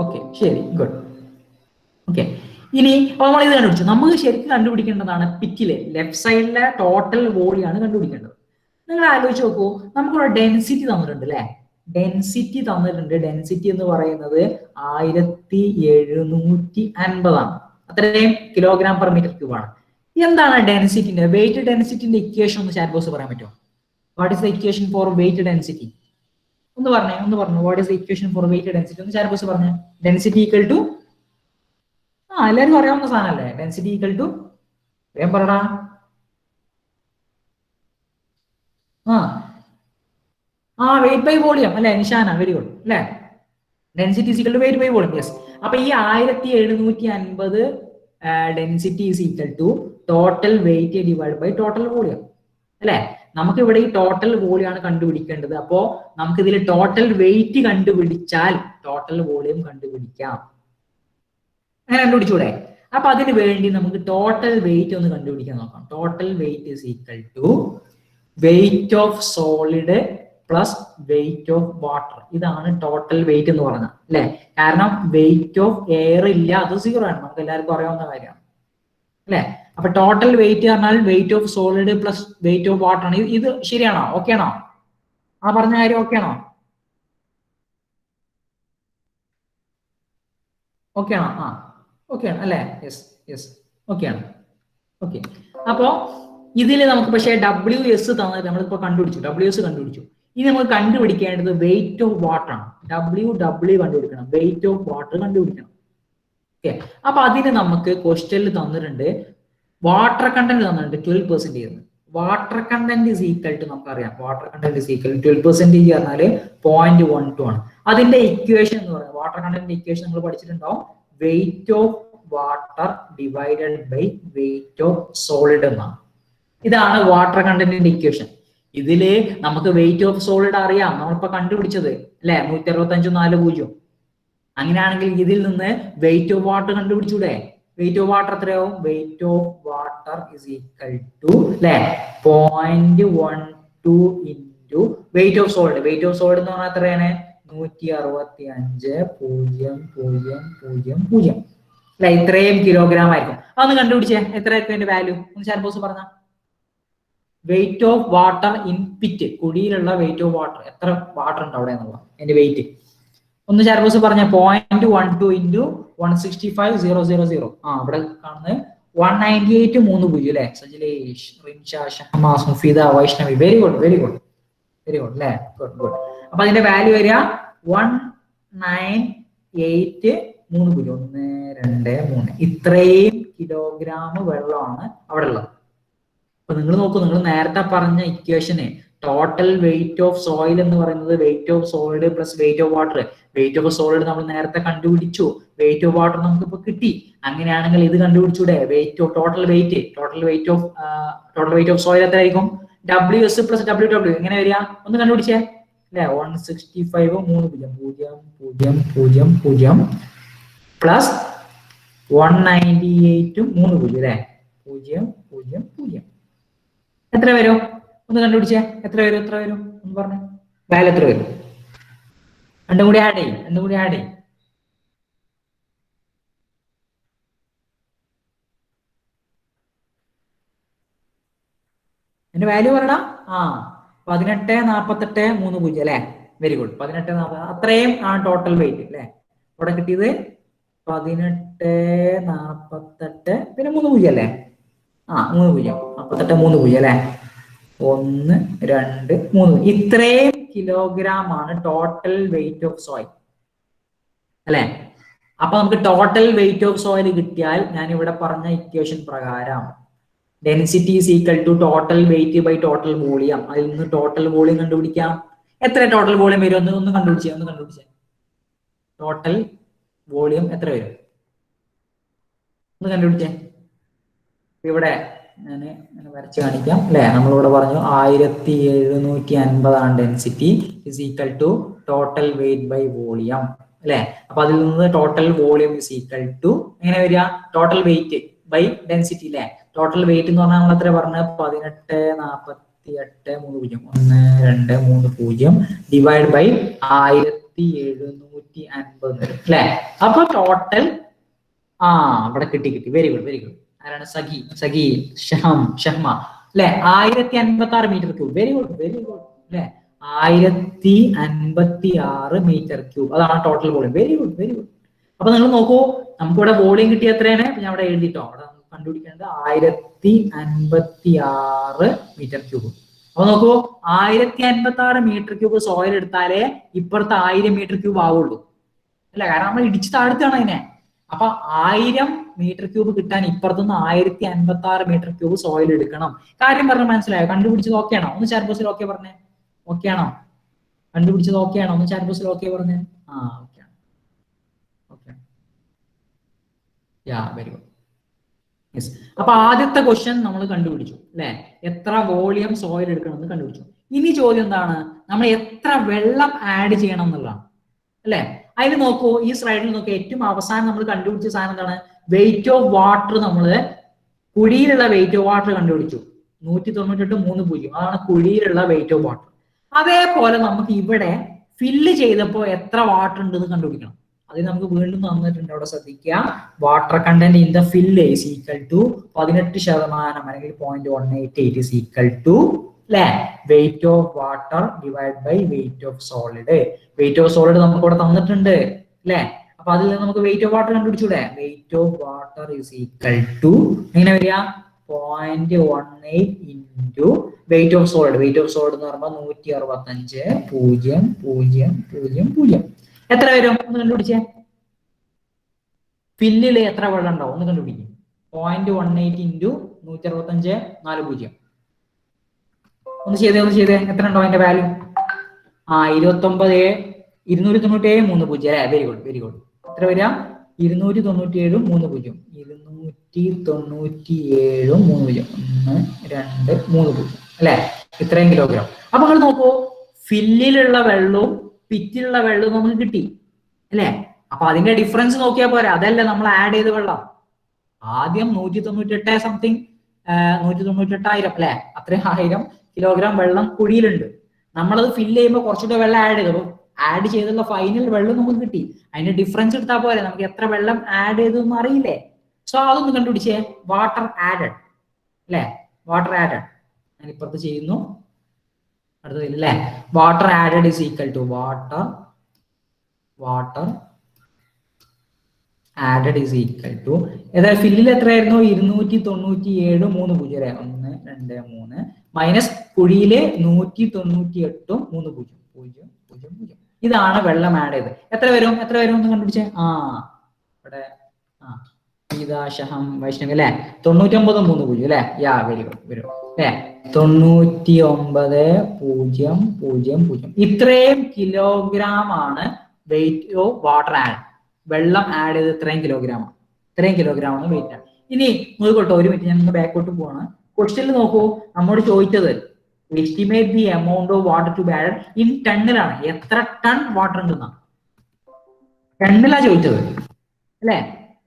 S1: Okay ശരി, ഗുഡ്. ഓക്കെ, ഇനി നമ്മൾ ഇത് കണ്ടുപിടിച്ചു. നമുക്ക് ശരിക്കും കണ്ടുപിടിക്കേണ്ടതാണ് പിറ്റിലെ ലെഫ്റ്റ് സൈഡിലെ ടോട്ടൽ വോളിയാണ് കണ്ടുപിടിക്കേണ്ടത്. നിങ്ങൾ ആലോചിച്ച് നോക്കൂ, നമുക്കിവിടെ ഡെൻസിറ്റി തന്നിട്ടുണ്ട് അല്ലെ? ഡെൻസിറ്റി തന്നിട്ടുണ്ട്. ഡെൻസിറ്റി എന്ന് പറയുന്നത് 1750 ആണ്. അത്രയും കിലോഗ്രാം പെർ മീറ്റർ ക്യൂബ് ആണ്. എന്താണ് ഡെൻസിറ്റിന്റെ വെയിറ്റ് ഡെൻസിറ്റിന്റെ ഇക്വേഷൻ ഒന്ന് ചാറ്റ് ബോക്സ് പറയാൻ പറ്റുമോ? What is the equation for weight density? ഒന്ന് പറഞ്ഞേ, ഒന്ന് പറഞ്ഞു. What is the equation for weight density? ഒന്ന് ചാറ്റ് ബോക്സ് പറഞ്ഞേ. ഡെൻസിറ്റി ഈക്വൽ ടു, എല്ലാവർക്കും അറിയാവുന്ന സാധനല്ലേ? ഡെൻസിറ്റി ഈക്വൽ ടു, വേഗം പറടാ. വെയിറ്റ് ബൈ വോളിയം അല്ലെ നിഷാന? വെരി ഗുഡ് അല്ലെ? Density is equal to weight by volume. Yes. അപ്പൊ ഈ 1750 density is equal to total weight divide by total volume അല്ലെ? നമുക്ക് ഇവിടെ ഈ ടോട്ടൽ വോളിയം ആണ് കണ്ടുപിടിക്കേണ്ടത്. അപ്പോ നമുക്ക് ഇതിൽ ടോട്ടൽ വെയിറ്റ് കണ്ടുപിടിച്ചാൽ ടോട്ടൽ വോളിയം കണ്ടുപിടിക്കാം. അങ്ങനെ കണ്ടുപിടിച്ചൂടെ? അപ്പൊ അതിന് വേണ്ടി നമുക്ക് ടോട്ടൽ വെയിറ്റ് ഒന്ന് കണ്ടുപിടിക്കാൻ നോക്കാം. Total weight is equal to weight of solid plus weight of water. ഇതാണ് ടോട്ടൽ വെയിറ്റ് എന്ന് പറഞ്ഞത് അല്ലെ? കാരണം വെയിറ്റ് ഓഫ് എയർ ഇല്ല, അത് 0 ആണ്. നമുക്ക് എല്ലാവർക്കും അറിയാവുന്ന കാര്യമാണ് അല്ലെ? അപ്പൊ ടോട്ടൽ വെയിറ്റ് പറഞ്ഞാൽ wait of solid plus weight of water ആണ്. ഇത് ശരിയാണോ? ഓക്കെ ആണോ? ആ പറഞ്ഞ കാര്യം ഓക്കെ ആണോ? ഓക്കെ ആണോ? ഓക്കെ ആണ് അല്ലെ? യെസ് യെസ്, ഓക്കെ ആണ്. ഓക്കെ, അപ്പോ ഇതിൽ നമുക്ക് പക്ഷേ WS തന്നിട്ട് നമ്മളിപ്പോ കണ്ടുപിടിച്ചു. WS കണ്ടുപിടിച്ചു. ഇനി നമുക്ക് കണ്ടുപിടിക്കേണ്ടത് വെയിറ്റ് ഓഫ് വാട്ടർ ആണ്. W കണ്ടുപിടിക്കണം, വെയിറ്റ് ഓഫ് വാട്ടർ കണ്ടുപിടിക്കണം. ഓക്കെ, അപ്പൊ അതിന് നമുക്ക് ക്വസ്റ്റ്യനിൽ തന്നിട്ടുണ്ട് വാട്ടർ കണ്ടന്റ് തന്നിട്ടുണ്ട് 12%. Water content is equal to നമുക്കറിയാം. വാട്ടർ കണ്ടന്റ് ഇസ് ഈക്വൽ 12% പറഞ്ഞാല് 0.12 ആണ്. അതിന്റെ ഇക്വേഷൻ എന്ന് പറയുന്നത്, വാട്ടർ കണ്ടന്റ് ഇക്വേഷൻ നമ്മൾ പഠിച്ചിട്ടുണ്ടാവും. Weight of water divided by weight of solid എന്നാണ്. ഇതാണ് വാട്ടർ കണ്ടന്റിന്റെ ഇക്വേഷൻ. ഇതില് നമുക്ക് വെയിറ്റ് ഓഫ് സോളിഡ് അറിയാം, നമ്മളിപ്പോ കണ്ടുപിടിച്ചത് അല്ലെ? 165 40. അങ്ങനെയാണെങ്കിൽ ഇതിൽ നിന്ന് വെയിറ്റ് ഓഫ് വാട്ടർ കണ്ടുപിടിച്ചൂടെ? വെയിറ്റ് ഓഫ് വാട്ടർ എത്രയാവും? Weight of water is equal to അല്ലെ 0.12 into weight of solid. Weight of solid എന്ന് പറഞ്ഞാൽ എത്രയാണ്? 165.0000 അല്ലെ? ഇത്രയും കിലോഗ്രാം ആയിരിക്കും. അതൊന്ന് കണ്ടുപിടിച്ചേ, എത്രയായിരിക്കും അതിന്റെ വാല്യൂ? ഒന്ന് ചാറ്റ് ബോക്സ് പറഞ്ഞ. Weight of water in pit, കുഴിയിലുള്ള വെയിറ്റ് ഓഫ് വാട്ടർ, എത്ര വാട്ടർ ഉണ്ട് അവിടെ എന്നുള്ള അതിന്റെ വെയിറ്റ് ഒന്ന് ചാറ്റ് ബോക്സ് പറഞ്ഞ. 0.12 ഇൻറ്റു 165.000. ഇവിടെ കാണുന്നത് 198 30 അല്ലെ? Sajilesh, Rinsha, Shahamas, Mufeeda, Vaishnavi. Very good, very good, very good അല്ലെ? Good good. അപ്പൊ അതിന്റെ വാല്യൂ വരിക 198 3 പൂജ്യം 1 2 3 ഇത്രയും കിലോഗ്രാം വെള്ളമാണ് അവിടെ ഉള്ളത്. അപ്പൊ നിങ്ങൾ നോക്കൂ, നിങ്ങൾ നേരത്തെ പറഞ്ഞ ഇക്വേഷന് ടോട്ടൽ വെയിറ്റ് ഓഫ് സോയിൽ എന്ന് പറയുന്നത് wait of solid plus weight of water. Wait of solid നമ്മൾ നേരത്തെ കണ്ടുപിടിച്ചു, വെയിറ്റ് ഓഫ് വാട്ടർ നമുക്ക് ഇപ്പൊ കിട്ടി. അങ്ങനെയാണെങ്കിൽ ഇത് കണ്ടുപിടിച്ചൂടെ? Weight of total weight of soil എത്രയായിരിക്കും? WS പ്ലസ് WW എങ്ങനെ വരിക? ഒന്ന് കണ്ടുപിടിച്ചേ അല്ലെ. 165 3 0 0 0 0 പ്ലസ് 198 3 0 അല്ലെ 0 0 0 എത്ര വരും? ഒന്ന് കണ്ടുപിടിച്ചേ. എത്ര വരും ഒന്ന് പറഞ്ഞേ. വാല്യൂ എത്ര വരും? രണ്ടും കൂടി ആഡ് ചെയ്യും. എന്റെ വാല്യൂ പറയടാ. 18 48 3 0 അല്ലെ. Very good. 18 40 അത്രയും ആണ് ടോട്ടൽ വെയിറ്റ് അല്ലെ. ഇവിടെ കിട്ടിയത് 18 48 പിന്നെ 3 0 അല്ലേ. 3 0 48 3 0 അല്ലെ. 1 2 3 ഇത്രയും കിലോഗ്രാം ആണ് ടോട്ടൽ വെയിറ്റ് ഓഫ് സോയിൽ അല്ലെ. അപ്പൊ നമുക്ക് ടോട്ടൽ വെയിറ്റ് ഓഫ് സോയിൽ കിട്ടിയാൽ ഞാൻ ഇവിടെ പറഞ്ഞ ഇക്വേഷൻ പ്രകാരം density is equal to total weight by total volume. അതിൽ നിന്ന് ടോട്ടൽ വോളിയം കണ്ടുപിടിക്കാം. എത്ര ടോട്ടൽ വോളിയം വരും? ഒന്ന് കണ്ടുപിടിച്ചേ. ടോട്ടൽ വോളിയം എത്ര വരും? ഒന്ന് കണ്ടുപിടിച്ചേ. ഇവിടെ ഞാൻ വരച്ച് കാണിക്കാം അല്ലെ. നമ്മളിവിടെ പറഞ്ഞു 1750 ആണ് density is equal to total weight by volume അല്ലെ. അപ്പൊ അതിൽ നിന്ന് total volume is equal to എങ്ങനെ വരിക? ടോട്ടൽ വെയിറ്റ് ബൈ ഡെൻസിറ്റി അല്ലെ. ടോട്ടൽ വെയിറ്റ് എന്ന് പറഞ്ഞാൽ നമ്മൾ എത്ര പറഞ്ഞ 18 48 3 0 1 2 3 0 ഡിവൈഡ് ബൈ 1750 വരും അല്ലെ. അപ്പൊ ടോട്ടൽ ഇവിടെ കിട്ടി. Very good. ആരാണ്? സഖി ഷഹ്മ അല്ലെ. 1056 മീറ്റർ ക്യൂബ്. വെരി ഗുഡ് അല്ലെ. 1056 മീറ്റർ ക്യൂബ് അതാണ് ടോട്ടൽ വോളിയം. Very good. അപ്പൊ നിങ്ങൾ നോക്കൂ, നമുക്കിവിടെ വോളിയം കിട്ടിയ എത്രയാണ്? ഞാൻ ഇവിടെ എഴുതിട്ടോ. അവിടെ കണ്ടുപിടിക്കേണ്ടത് 1056 മീറ്റർ ക്യൂബ്. അപ്പൊ നോക്കൂ, 1056 മീറ്റർ ക്യൂബ് സോയിൽ എടുത്താലേ ഇപ്പുറത്തെ 1000 മീറ്റർ ക്യൂബ് ആവുള്ളൂ അല്ലെ. കാരണം നമ്മൾ ഇടിച്ച് താഴ്ത്താണ് അതിനെ. അപ്പൊ 1000 മീറ്റർ ക്യൂബ് കിട്ടാൻ ഇപ്പുറത്തുനിന്ന് 1056 മീറ്റർ ക്യൂബ് സോയിൽ എടുക്കണം. കാര്യം പറഞ്ഞ മനസ്സിലായോ? കണ്ടുപിടിച്ചത് ഓക്കെ ആണോ? ഒന്ന് ചാറ്റ് ബോക്സിൽ ഓക്കെ പറഞ്ഞേ. ഓക്കെ ആണോ? കണ്ടുപിടിച്ചത് ഓക്കെ ആണോ? ഒന്ന് ചാറ്റ് ബോക്സിൽ ഓക്കെ പറഞ്ഞേ. Very good. യെസ്. അപ്പൊ ആദ്യത്തെ ക്വസ്റ്റ്യൻ നമ്മൾ കണ്ടുപിടിച്ചു അല്ലെ. എത്ര വോളിയം സോയിൽ എടുക്കണം എന്ന് കണ്ടുപിടിച്ചു. ഇനി ചോദ്യം എന്താണ്? നമ്മൾ എത്ര വെള്ളം ആഡ് ചെയ്യണം എന്നുള്ളതാണ് അല്ലെ. അതിന് നോക്കൂ, ഈ സ്ലൈഡിൽ നോക്കൂ, ഏറ്റവും അവസാനം നമ്മൾ കണ്ടുപിടിച്ച സാധനം എന്താണ്? Wait of water. നമ്മള് കുഴിയിലുള്ള വെയിറ്റ് ഓഫ് വാട്ടർ കണ്ടുപിടിച്ചു. 198 3 0 അതാണ് കുഴിയിലുള്ള വെയിറ്റ് ഓഫ് വാട്ടർ. അതേപോലെ നമുക്ക് ഇവിടെ ഫില്ല് ചെയ്തപ്പോ എത്ര വാട്ടർ ഉണ്ടെന്ന് കണ്ടുപിടിക്കണം. അത് നമുക്ക് വീണ്ടും തന്നിട്ടുണ്ട്. അവിടെ ശ്രദ്ധിക്കുക. Water content in the fill is equal to 18% അല്ലെങ്കിൽ 0.188 ഈസ് ഈക്വൽ ടു അല്ലെ weight of water divide by weight of solid. Weight of solid നമുക്ക് ഇവിടെ തന്നിട്ടുണ്ട് അല്ലെ. അപ്പൊ അതിൽ നിന്ന് നമുക്ക് വെയിറ്റ് ഓഫ് വാട്ടർ കണ്ടുപിടിച്ചൂടെ? Weight of water is equal to എങ്ങനെ വരിക? 0.18 into weight of solid. Weight of solid എന്ന് പറയുമ്പോൾ 165 0 0 0 0 എത്ര വരും? ഒന്ന് കണ്ടുപിടിച്ചേ. ഫില്ലില് എത്ര വെള്ളം ഉണ്ടാവും? ഒന്ന് കണ്ടുപിടിക്കും. 0.18 ഇൻറ്റു 165 4 0 ഒന്ന് ചെയ്തേ. എത്ര ഉണ്ടോ അതിന്റെ വാല്യൂ? 297 3 0 അല്ലെ. Very good. എത്ര വരിക? 297 3 0 297 3 0 1 2 3 0 അല്ലെ. ഇത്രയും കിലോഗ്രാം. അപ്പൊ നിങ്ങൾ നോക്കൂ, ഫില്ലിലുള്ള വെള്ളവും പിറ്റിലുള്ള വെള്ളവും നമുക്ക് കിട്ടി അല്ലെ. അപ്പൊ അതിന്റെ ഡിഫറൻസ് നോക്കിയാൽ പോരാ. അതല്ല നമ്മൾ ആഡ് ചെയ്ത വെള്ളം. ആദ്യം 198 സംതിങ് 198,000 അല്ലെ. അത്രയും 1000 കിലോഗ്രാം വെള്ളം കുഴിയിലുണ്ട്. നമ്മളത് ഫില്ല് ചെയ്യുമ്പോൾ കുറച്ചുകൂടെ വെള്ളം ആഡ് ചെയ്തു. അപ്പൊ ആഡ് ചെയ്തുള്ള ഫൈനൽ വെള്ളം നമുക്ക് കിട്ടി. അതിന്റെ ഡിഫറൻസ് എടുത്താൽ പോരെ. നമുക്ക് എത്ര വെള്ളം ആഡ് ചെയ്തെന്ന് അറിയില്ലേ. സോ അതൊന്ന് കണ്ടുപിടിച്ചേ. വാട്ടർ ആഡഡ് അല്ലെ. വാട്ടർ ആഡഡ് ഞാൻ ഇപ്പുറത്ത് ചെയ്യുന്നു. അടുത്തതിൽ അല്ലെ. Water added is equal to water added is equal to ഏതായാലും ഫില്ലിൽ എത്രയായിരുന്നു? 297 3 0 അല്ലെ. 1 2 3 മൈനസ് കുഴിയിലെ 198 3 0 0 0 0. ഇതാണ് വെള്ളം ആഡ് ചെയ്ത്. എത്ര വരും എന്ന് കണ്ടുപിടിച്ചേ. ഇവിടെ വൈഷ്ണവി അല്ലെ 99.30 അല്ലെ. യാ വെരി ഗുഡ് വരും അല്ലെ. 99.000. ഇത്രയും കിലോഗ്രാം ആണ് വെയിറ്റ് ഓഫ് വാട്ടർ ആഡ്. വെള്ളം ആഡ് ചെയ്ത് ഇത്രയും കിലോഗ്രാം ആണ് വെയിറ്റ് ആണ്. ഇനി നോക്കോട്ടോ, ഒരു മിനിറ്റ് ഞാൻ ബാക്കോട്ട് പോവാണ്. ക്വസ്റ്റ്യനിൽ നോക്കൂ, നമ്മോട് ചോദിച്ചത് estimate the amount of water to be added in ടണ്ണിലാണ്. എത്ര ടൺ വാട്ടർ ഉണ്ടെന്നാണ് ടണ്ണിലാ ചോദിച്ചത് അല്ലെ.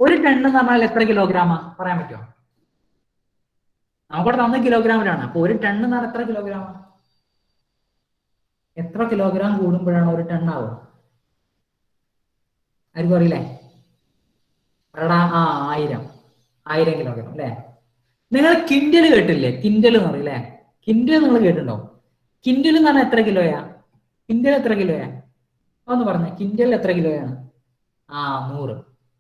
S1: ഒരു ടണ്ണ് എന്ന് പറഞ്ഞാൽ എത്ര കിലോഗ്രാമാ പറയാൻ പറ്റുമോ? നമുക്കവിടെ തന്ന കിലോഗ്രാമിലാണ്. അപ്പൊ ഒരു ടണ്ണ് എന്ന് പറഞ്ഞാൽ എത്ര കിലോഗ്രാമാ? എത്ര കിലോഗ്രാം കൂടുമ്പോഴാണ് ഒരു ടൺ ആവുക? ആർക്കും അറിയില്ലേ? 1000 കിലോഗ്രാം അല്ലെ. നിങ്ങൾ കിൻഡൽ കേട്ടില്ലേ? കിൻഡൽ എന്ന് പറയില്ലേ? കിൻഡൽ നിങ്ങൾ കേട്ടിട്ടുണ്ടോ? കിൻഡൽ എന്ന് പറഞ്ഞാൽ എത്ര കിലോയാ? ഒന്ന് പറഞ്ഞേ, കിൻഡൽ എത്ര കിലോയാണ്? 100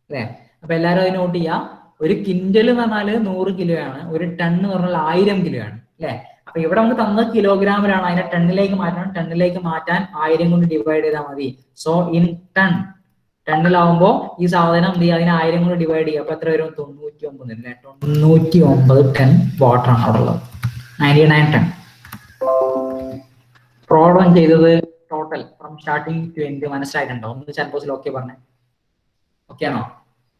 S1: അല്ലെ. അപ്പൊ എല്ലാരും അത് നോട്ട് ചെയ്യാ. ഒരു കിൻഡൽ എന്ന് പറഞ്ഞാല് 100 കിലോയാണ്. ഒരു ടൺ എന്ന് പറഞ്ഞാൽ 1000 കിലോയാണ് അല്ലെ. അപ്പൊ ഇവിടെ നമുക്ക് തന്നത് കിലോഗ്രാമിലാണ്. അതിനെ ടണ്ണിലേക്ക് മാറ്റണം. ടണ്ണിലേക്ക് മാറ്റാൻ 1000 കൊണ്ട് ഡിവൈഡ് ചെയ്താൽ മതി. സോ ഇൻ ടൺ, ടണ്ണിലാവുമ്പോ ഈ സാധനം എന്ത് ചെയ്യുക? അതിനെ 1000 കൊണ്ട് ഡിവൈഡ് ചെയ്യുക. അപ്പൊ എത്ര വരും? 99 അല്ലെ. 99 ടൺ വാട്ടർ ആണ് അവിടെ ഉള്ളത്. 99 ടൺ. പ്രോബ്ലം ചെയ്തത് total from starting to end മനസ്സിലായിട്ടുണ്ടോ? ഒന്ന് ചാറ്റ് ബോക്സിൽ ഓക്കെ പറഞ്ഞേ. ഓക്കെ ആണോ?